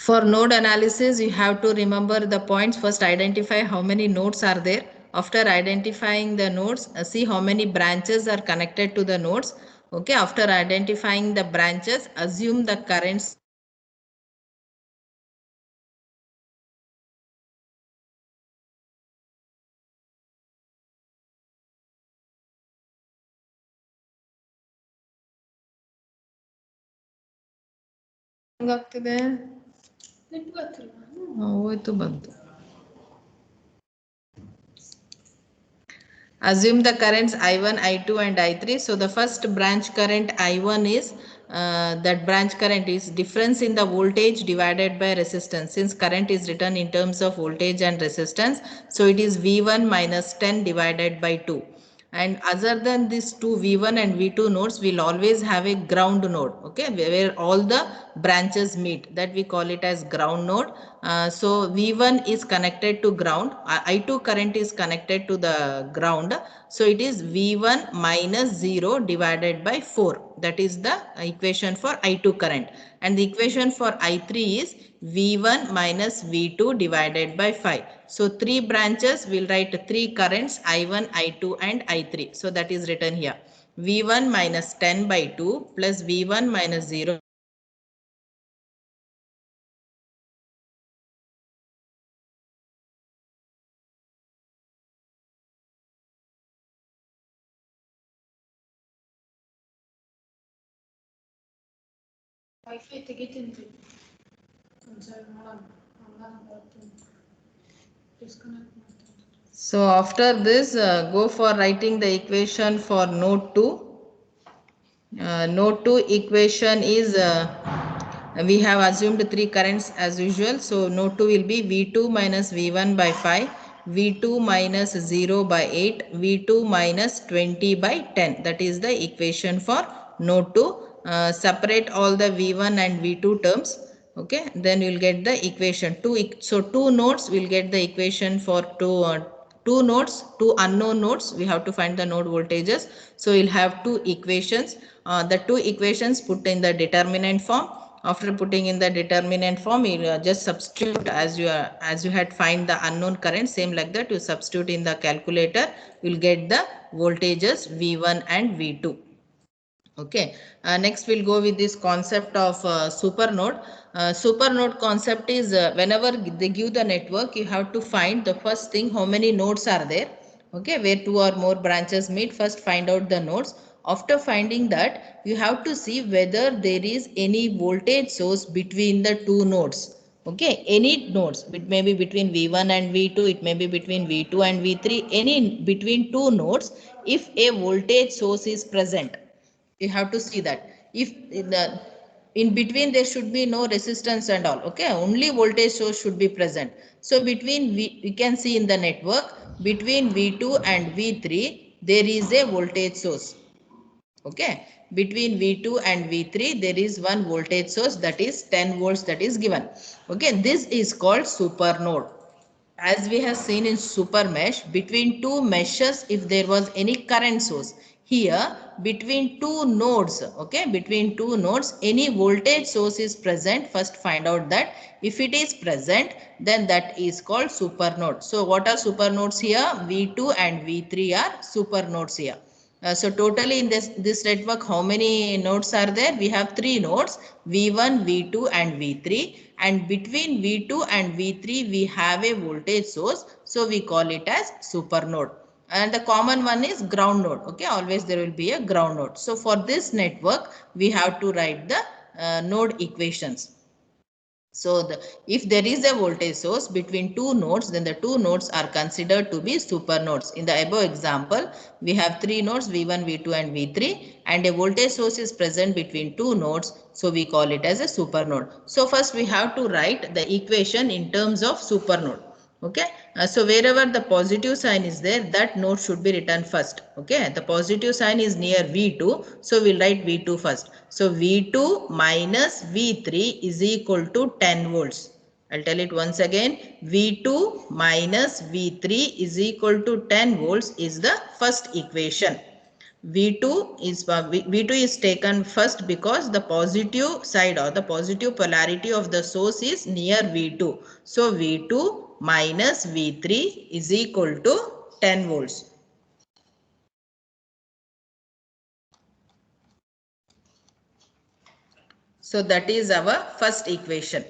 For node analysis, you have to remember the points. First, identify how many nodes are there. After identifying the nodes, see how many branches are connected to the nodes. Okay, after identifying the branches, assume the currents. ಹೆಂಗಾಗ್ತಿದೆ ಹೋಯ್ತು ಬಂತು. Assume the currents I1, I2 and I3. So the first branch current I1 is that branch current is difference in the voltage divided by resistance. Since current is written in terms of voltage and resistance, so it is V1 minus 10 divided by 2. And other than these two V1 and V2 nodes, we'll always have a ground node, okay, where all the branches meet. That we call it as ground node. So V1 is connected to ground. I2 current is connected to the ground. So it is V1 minus 0 divided by 4. That is the equation for I2 current. And the equation for I3 is V1 minus V2 divided by 5. So 3 branches, we'll write 3 currents I1, I2 and I3. So that is written here. V1 minus 10 by 2 plus V1 minus 0. Wifi ತೆಗಿತೀನಿ ಒಂದ್ಸಲ ನೋಡೋಣ ಹಂಗಾನ ಬರ್ತೀನಿ disconnect ಮಾಡ್ತೀನಿ. So after this, go for writing the equation for node 2. Node 2 equation is we have assumed 3 currents as usual. So node 2 will be V2 minus V1 by 5, V2 minus 0 by 8, V2 minus 20 by 10. That is the equation for node 2. Separate all the V1 and V2 terms. Okay, then you will get the equation. So 2 nodes will get the equation for 2 nodes, 2 unknown nodes. We have to find the node voltages. So you'll have 2 equations. The 2 equations put in the determinant form. After putting in the determinant form, you just substitute as you had find the unknown current. Same like that, you substitute in the calculator. You will get the voltages V1 and V2. Okay, next we'll go with this concept of supernode. Supernode concept is whenever they give the network, you have to find the first thing how many nodes are there. Okay, where 2 or more branches meet, first find out the nodes. After finding that, you have to see whether there is any voltage source between the 2 nodes. Okay, any nodes, it may be between V1 and V2, it may be between V2 and V3, any between 2 nodes. If a voltage source is present, you have to see that. If in between there should be no resistance and all, okay, only voltage source should be present. So between we can see in the network, between V2 and V3 there is a voltage source. Okay, between V2 and V3 there is one voltage source, that is 10 volts, that is given. Okay, this is called super node. As we have seen in super mesh, between two meshes, if there was any current source, here between two nodes, okay, between two nodes any voltage source is present, first find out that. If it is present, then that is called super node. So what are super nodes here? V2 and V3 are super nodes here. So totally in this network, how many nodes are there? We have 3 nodes, V1, V2 and V3. And between V2 and V3, we have a voltage source. So we call it as super node. And the common one is ground node. Okay, always there will be a ground node. So for this network, we have to write the node equations. So if there is a voltage source between 2 nodes, then the 2 nodes are considered to be super nodes. In the above example, we have 3 nodes, V1, V2 and V3, and a voltage source is present between 2 nodes. So we call it as a super node. So first we have to write the equation in terms of super node. Okay, so wherever the positive sign is there, that node should be written first. Okay, the positive sign is near V2, so we'll write V2 first. So V2 minus V3 is equal to 10 volts. I'll tell it once again. V2 minus V3 is equal to 10 volts is the first equation. V2 is taken first because the positive side or the positive polarity of the source is near V2. So V2 minus V3 is equal to 10 volts. So that is our first equation.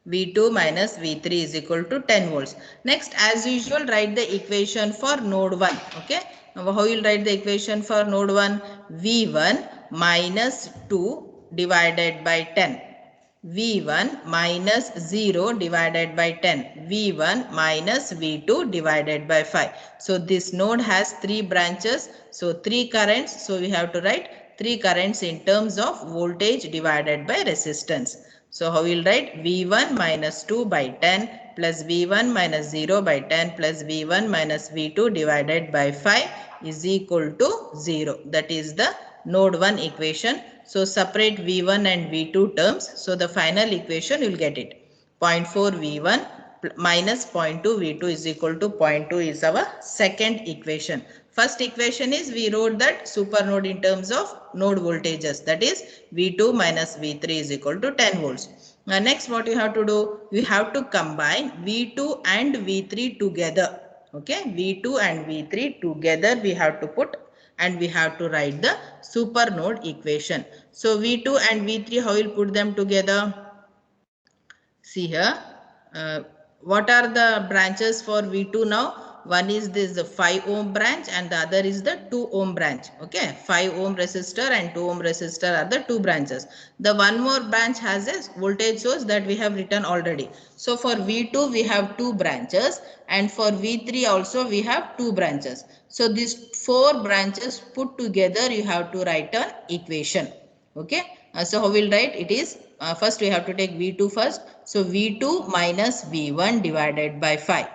V2 minus V3 is equal to 10 volts. Next, as usual, write the equation for node 1. Okay. Now, how you will write the equation for node 1? V1 minus 2 divided by 10. V1 minus 0 divided by 10. V1 minus V2 divided by 5. So this node has 3 branches. So 3 currents. So we have to write 3 currents in terms of voltage divided by resistance. So how we will write? V1 minus 2 by 10 plus V1 minus 0 by 10 plus V1 minus V2 divided by 5 is equal to 0. That is the node 1 equation. So separate V1 and V2 terms. So the final equation you will get it. 0.4 V1 minus 0.2 V2 is equal to 0.2 is our second equation. First equation is we wrote that super node in terms of node voltages, that is V2 minus V3 is equal to 10 volts. Now next what you have to do, you have to combine V2 and V3 together. Okay, V2 and V3 together we have to put and we have to write the super node equation. So V2 and V3, how will put them together? See here, what are the branches for V2 now? One is this 5 ohm branch and the other is the 2 ohm branch. Okay, 5 ohm resistor and 2 ohm resistor are the two branches. The one more branch has a voltage source that we have written already. So for V2 we have 2 branches and for V3 also we have 2 branches. So these 4 branches put together you have to write an equation. Okay, so how we'll write? It is first we have to take V2 first. So V2 minus V1 divided by 5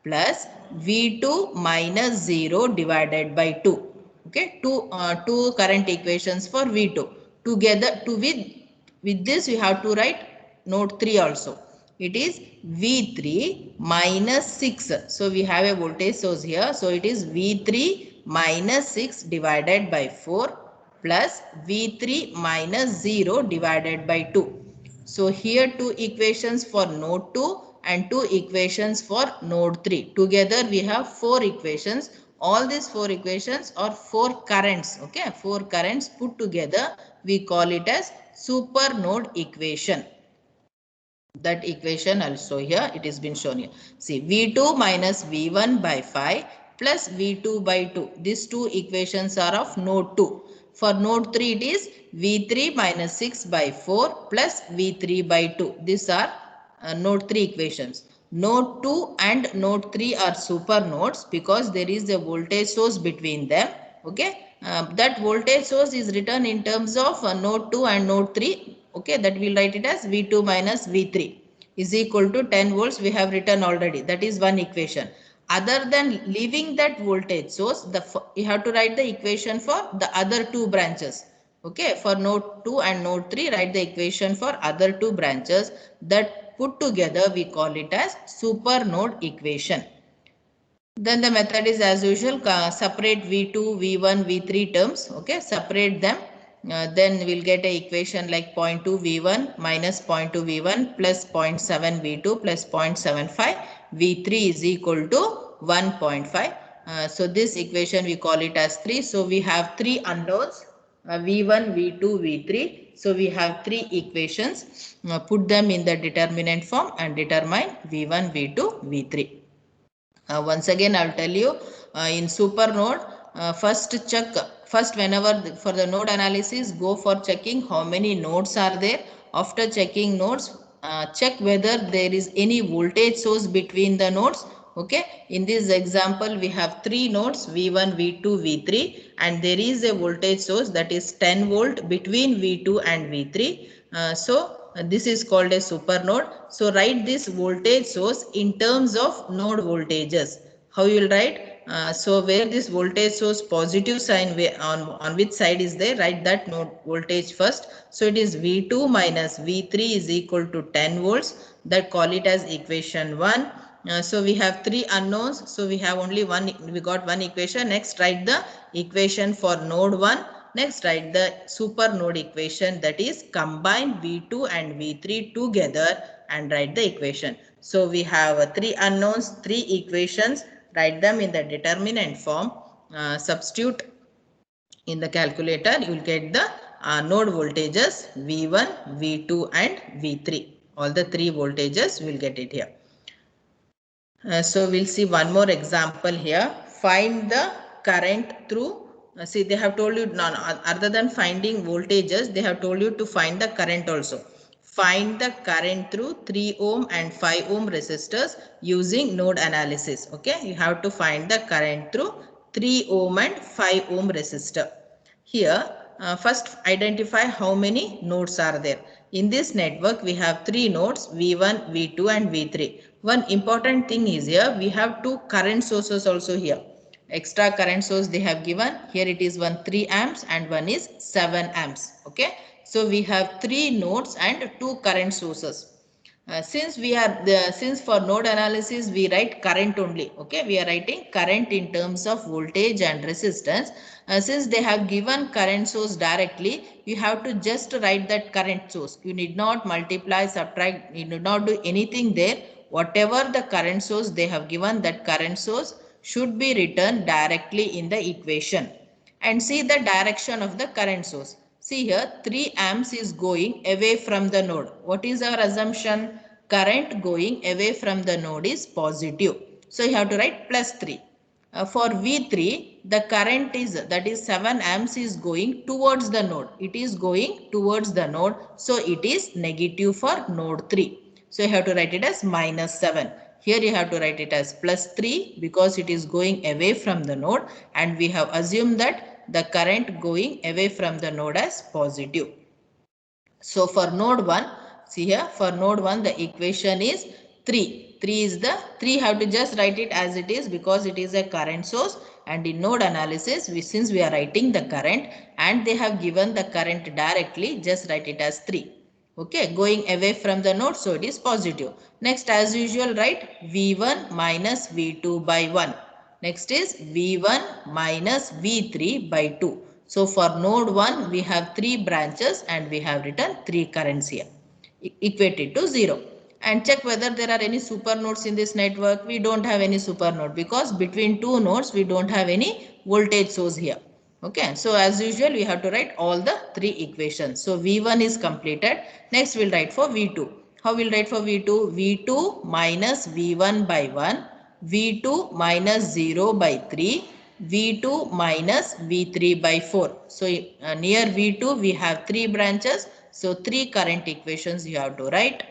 plus V2 minus 0 divided by 2. Okay, two current equations for V2. Together with this we have to write node 3 also. It is V3 minus 6. So we have a voltage source here. So it is V3 minus 6 divided by 4 plus V3 minus 0 divided by 2. So here two equations for node 2 and two equations for node 3. Together we have 4 equations. All these 4 equations are 4 currents. Okay, 4 currents put together we call it as super node equation. That equation also here it is been shown here. See, V2 minus V1 by 5 plus V2 by 2. These two equations are of node 2. For node 3 it is V3 minus 6 by 4 plus V3 by 2. These are node 3 equations. Node 2 and node 3 are super nodes because there is a voltage source between them. Okay, that voltage source is written in terms of node 2 and node 3. Okay, that we'll write it as V2 minus V3 is equal to 10 volts. We have written already. That is one equation. Other than leaving that voltage source, you have to write the equation for the other two branches. Okay, for node 2 and node 3, write the equation for other two branches. That put together we call it as super node equation. Then the method is as usual, separate V2, V1, V3 terms. Okay, separate them. Then we'll get an equation like 0.2 V1 minus 0.2 V1 plus 0.7 V2 plus 0.75 V3 is equal to 1.5. So this equation we call it as 3. So we have 3 unknowns, V1, V2, V3. So we have 3 equations. Put them in the determinant form and determine V1, V2, V3. Once again I will tell you, in super node, first whenever for the node analysis, go for checking how many nodes are there. After checking nodes, check whether there is any voltage source between the nodes. Okay, in this example we have 3 nodes V1, V2, V3 and there is a voltage source that is 10 volt between V2 and V3. This is called a super node. So write this voltage source in terms of node voltages. How you will write? So where this voltage source positive sign on which side is there, write that node voltage first. So it is V2 minus V3 is equal to 10 volts. That call it as equation 1. So we have three unknowns. So we have only one, we got one equation. Next write the equation for node 1. Next write the super node equation, that is combine V2 and V3 together and write the equation. So we have three unknowns, three equations, write them in the determinant form. Substitute in the calculator, you will get the node voltages V1, V2 and V3. All the three voltages we will get it here. So we'll see one more example here. Find the current through, see they have told you, other than finding voltages, they have told you to find the current also. Find the current through 3 ohm and 5 ohm resistors using node analysis. Okay, you have to find the current through 3 ohm and 5 ohm resistor. Here, first identify how many nodes are there. In this network, we have three nodes, V1, V2 and V3. One important thing is here, we have two current sources also here. Extra current source they have given. Here it is one 3 amps and one is 7 amps. Okay. So we have three nodes and two current sources. Since for node analysis we write current only. Okay, we are writing current in terms of voltage and resistance. Since they have given current source directly, you have to just write that current source. You need not multiply, subtract, you need not do anything there. Whatever the current source they have given, that current source should be written directly in the equation. And see the direction of the current source. See here, 3 amps is going away from the node. What is our assumption? Current going away from the node is positive. So you have to write plus 3. For V3, the current is, that is 7 amps is going towards the node. It is going towards the node. So it is negative for node 3. So you have to write it as minus 7. Here you have to write it as plus 3 because it is going away from the node, and we have assumed that the current going away from the node as positive. So for node 1, see here, for node 1 the equation is 3. 3 is the, 3 have to just write it as it is because it is a current source, and in node analysis since we are writing the current and they have given the current directly, just write it as 3. Okay, going away from the node, so it is positive. Next, as usual, write V1 minus V2 by 1. Next is V1 minus V3 by 2. So for node 1, we have 3 branches and we have written 3 currents here, equated to 0. And check whether there are any super nodes in this network. We don't have any super node because between two nodes, we don't have any voltage source here. Okay, so as usual, we have to write all the three equations. So V1 is completed. Next, we'll write for V2. How we'll write for V2? V2 minus V1 by 1, V2 minus 0 by 3, V2 minus V3 by 4. So near V2, we have three branches. So three current equations you have to write.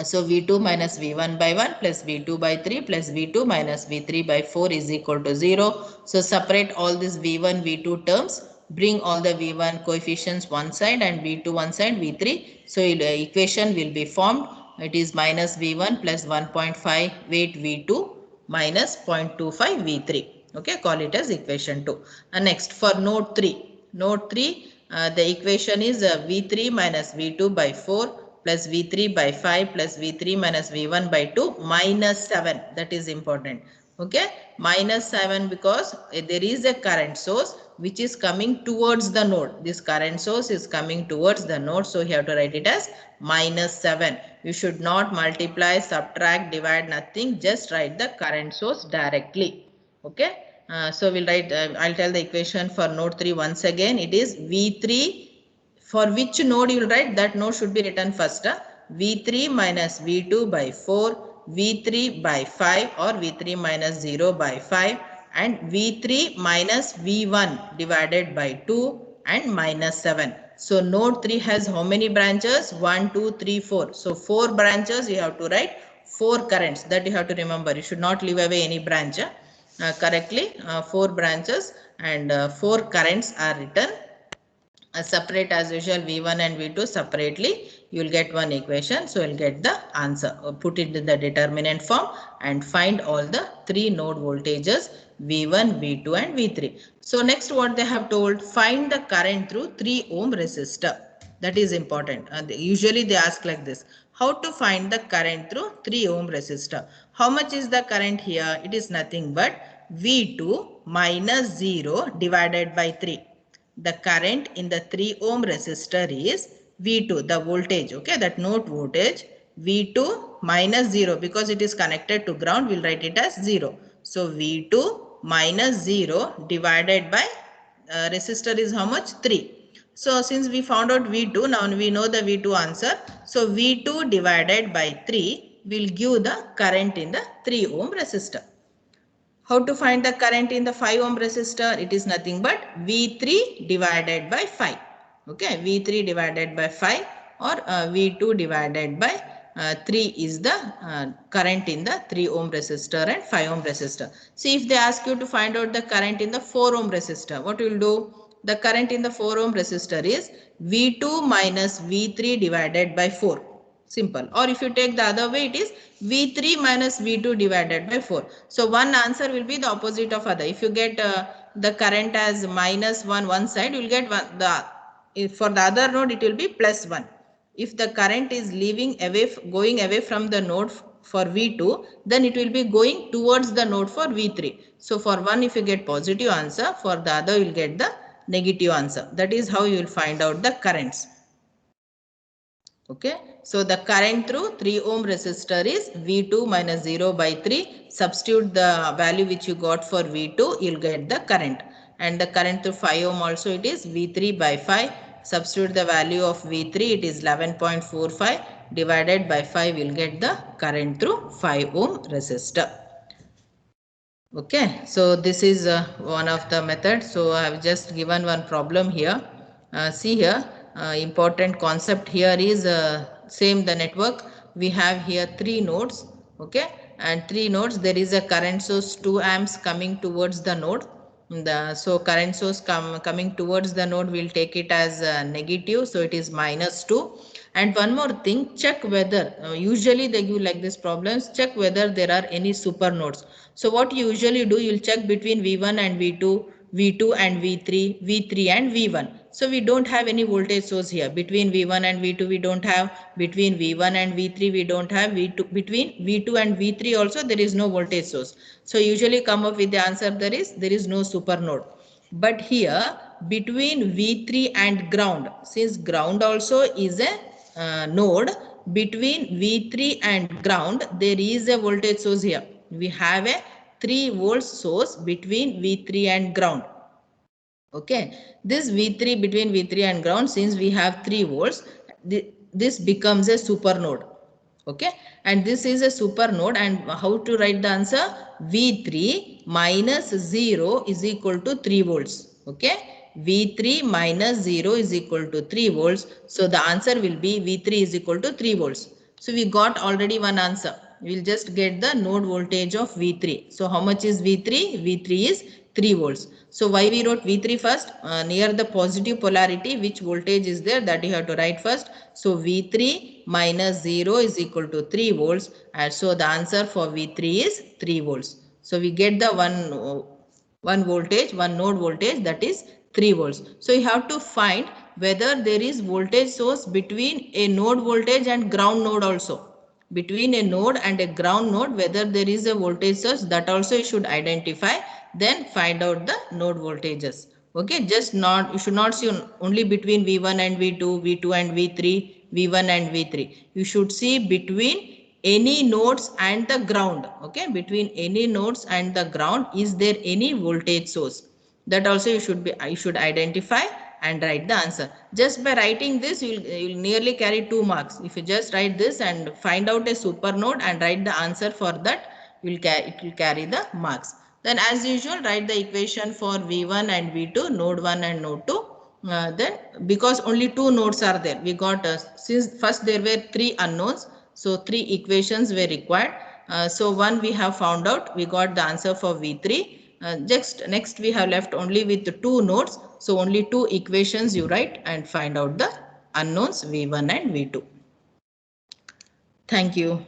So V2 minus V1 by 1 plus V2 by 3 plus V2 minus V3 by 4 is equal to 0. So separate all these V1, V2 terms. Bring all the V1 coefficients one side and V2 one side, V3. So the equation will be formed. It is minus V1 plus 1.58 V2 minus 0.25 V3. Okay, call it as equation 2. And next for node 3. Node 3, the equation is V3 minus V2 by 4 plus V3 by 5 plus V3 minus V1 by 2 minus 7. That is important. Okay, minus 7 because there is a current source which is coming towards the node. This current source is coming towards the node. So you have to write it as minus 7. You should not multiply, subtract, divide, nothing. Just write the current source directly. Okay. So we'll write, I'll tell the equation for node 3 once again. It is V3. For which node you will write, that node should be written first. V3 minus V2 by 4, V3 by 5 or V3 minus 0 by 5 and V3 minus V1 divided by 2 and minus 7. So node 3 has how many branches? 1, 2, 3, 4. So 4 branches you have to write 4 currents. That you have to remember. You should not leave away any branch. Correctly 4 branches and 4 currents are written. Separate as usual V1 and V2 separately. You will get one equation. So you will get the answer. Put it in the determinant form and find all the 3 node voltages V1, V2 and V3. So next what they have told, find the current through 3 ohm resistor. That is important. Usually they ask like this. How to find the current through 3 ohm resistor? How much is the current here? It is nothing but V2 minus 0 divided by 3. The current in the 3 ohm resistor is V2, the voltage, okay, that node voltage, V2 minus 0, because it is connected to ground, we'll write it as 0. So V2 minus 0 divided by resistor is how much? 3. So since we found out V2, now we know the V2 answer. So V2 divided by 3 will give the current in the 3 ohm resistor. How to find the current in the 5 ohm resistor? It is nothing but V3 divided by 5. Okay, V3 divided by 5 or V2 divided by 3 is the current in the 3 ohm resistor and 5 ohm resistor. See, if they ask you to find out the current in the 4 ohm resistor, what you will do? The current in the 4 ohm resistor is V2 minus V3 divided by 4. Simple. Or if you take the other way, it is V3 minus V2 divided by 4. So one answer will be the opposite of other. If you get the current as minus 1 one side, you will get for the other node it will be plus 1. If the current is going away from the node for V2, then it will be going towards the node for V3. So for one, if you get positive answer, for the other you will get the negative answer. That is how you will find out the currents. Okay, so the current through 3 ohm resistor is V2 minus 0 by 3. Substitute the value which you got for V2, you'll get the current. And the current through 5 ohm also it is V3 by 5. Substitute the value of V3, it is 11.45 divided by 5, you'll get the current through 5 ohm resistor. Okay, so this is one of the methods. So I have just given one problem here. See here, important concept here is same the network. We have here 3 nodes. Okay, and 3 nodes. There is a current source 2 amps coming towards the node. So current source coming towards the node, we'll take it as negative. So it is minus 2. And one more thing, check whether usually they give like this problems, check whether there are any super nodes. So what you usually do, you'll check between V1 and V2, V2 and V3, V3 and V1. So we don't have any voltage source here. Between V1 and V2 we don't have, between V1 and V3 we don't have, between V2 and V3 also there is no voltage source. So usually come up with the answer, there is no super node. But here between V3 and ground, since ground also is a node, between V3 and ground there is a voltage source here. We have a 3 volt source between V3 and ground. Okay, this V3 between V3 and ground, since we have 3 volts, this becomes a super node. Okay, and this is a super node, and how to write the answer? V3 minus 0 is equal to 3 volts. Okay, V3 minus 0 is equal to 3 volts. So the answer will be V3 is equal to 3 volts. So we got already one answer. We will just get the node voltage of V3. So how much is V3? V3 is 3 volts. So why we wrote V3 first? Near the positive polarity, which voltage is there, that you have to write first. So V3 minus 0 is equal to 3 volts. And so the answer for V3 is 3 volts. So we get the one voltage, one node voltage, that is 3 volts. So you have to find whether there is voltage source between a node voltage and ground node also. Between a node and a ground node, whether there is a voltage source, that also you should identify. Then find out the node voltages. Okay, just not, you should not see only between V1 and V2, V2 and V3, V1 and V3. You should see between any nodes and the ground. Okay, between any nodes and the ground, is there any voltage source? That also you should identify and write the answer. Just by writing this, you'll nearly carry 2 marks. If you just write this and find out a super node and write the answer for that, it will carry the marks. Then as usual, write the equation for V1 and V2, node 1 and node 2. Then because only 2 nodes are there, we got since first there were 3 unknowns, so 3 equations were required. So one we have found out, we got the answer for V3. Just next we have left only with the 2 nodes, so only 2 equations you write and find out the unknowns V1 and V2. Thank you.